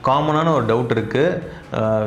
காமனான ஒரு டவுட் இருக்குது,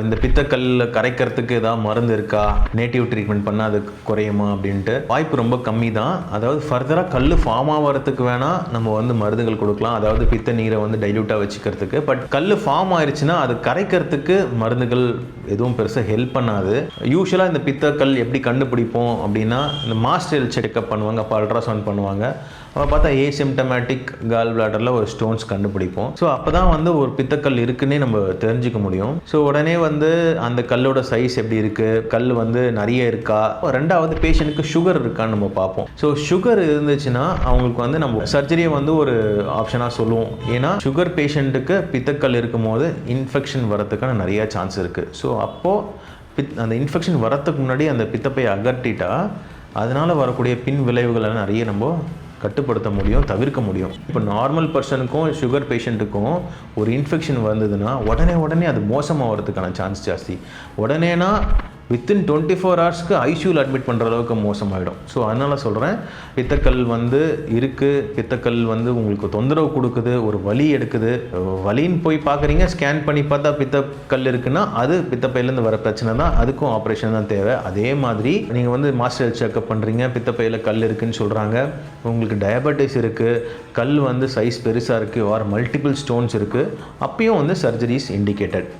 இந்த பித்தக்கல்லில் கரைக்கிறதுக்கு ஏதாவது மருந்து இருக்கா, நேட்டிவ் ட்ரீட்மெண்ட் பண்ணால் அது குறையுமா அப்படின்ட்டு. வாய்ப்பு ரொம்ப கம்மி தான். அதாவது ஃபர்தராக கல் ஃபார்ம் ஆகிறதுக்கு வேணால் நம்ம வந்து மருந்துகள் கொடுக்கலாம், அதாவது பித்த நீரை வந்து டைல்யூட்டாக வச்சுக்கிறதுக்கு. பட் கல் ஃபார்ம் ஆயிடுச்சுன்னா அது கரைக்கிறதுக்கு மருந்துகள் எதுவும் பெருசாக ஹெல்ப் பண்ணாது. யூஸ்வலாக இந்த பித்தக்கல் எப்படி கண்டுபிடிப்போம் அப்படின்னா, இந்த மாஸ்டர் செக்அப் பண்ணுவாங்க, அப்போ அல்ட்ராசவுண்ட் பண்ணுவாங்க. அப்போ பார்த்தா ஏசிம்டமேட்டிக் கால் பிளாடரில் ஒரு ஸ்டோன்ஸ் கண்டுபிடிப்போம். ஸோ அப்போ தான் வந்து ஒரு பித்தக்கல் இருக்குன்னே நம்ம தெரிஞ்சுக்க முடியும். ஸோ உடனே வந்து அந்த கல்லோட சைஸ் எப்படி இருக்குது, கல் வந்து நிறைய இருக்கா, ரெண்டாவது பேஷண்ட்டுக்கு சுகர் இருக்கான்னு நம்ம பார்ப்போம். ஸோ சுகர் இருந்துச்சுன்னா அவங்களுக்கு வந்து நம்ம சர்ஜரியை வந்து ஒரு ஆப்ஷனாக சொல்லுவோம். ஏன்னா சுகர் பேஷண்ட்டுக்கு பித்தக்கல் இருக்கும் போது இன்ஃபெக்ஷன் வரதுக்கான நிறைய சான்ஸ் இருக்குது. ஸோ அப்போது அந்த இன்ஃபெக்ஷன் வரத்துக்கு முன்னாடி அந்த பித்தப்பை அகற்றிட்டா அதனால் வரக்கூடிய பின் விளைவுகளை நிறைய நம்ம கட்டுப்படுத்த முடியும், தவிர்க்க முடியும். இப்போ நார்மல் பர்சனுக்கும் சுகர் பேஷண்ட்டுக்கும் ஒரு இன்ஃபெக்ஷன் வந்ததுன்னா உடனே அது மோசமாகிறதுக்கான சான்ஸ் ஜாஸ்தி. உடனேனா வித்தின் 24 ஹவர்ஸ்க்கு ஐசியூவில் அட்மிட் பண்ணுற அளவுக்கு மோசமாகிடும். ஸோ அதனால் சொல்கிறேன், பித்தக்கல் வந்து இருக்குது, பித்தக்கல் வந்து உங்களுக்கு தொந்தரவு கொடுக்குது, ஒரு வலி எடுக்குது, வலின்னு போய் பார்க்குறீங்க, ஸ்கேன் பண்ணி பார்த்தா பித்தக்கல் இருக்குன்னா அது பித்தப்பையிலேருந்து வர பிரச்சனை தான், அதுக்கும் ஆப்ரேஷன் தான் தேவை. அதே மாதிரி நீங்கள் வந்து மாஸ்டர் செக்அப் பண்ணுறீங்க, பித்தப்பையில் கல் இருக்குதுன்னு சொல்கிறாங்க, உங்களுக்கு டயபெட்டிஸ் இருக்குது, கல் வந்து சைஸ் பெருசாக இருக்குது, ஆர் மல்டிபிள் ஸ்டோன்ஸ் இருக்குது, அப்பயும் வந்து சர்ஜரிஸ் இண்டிகேட்டட்.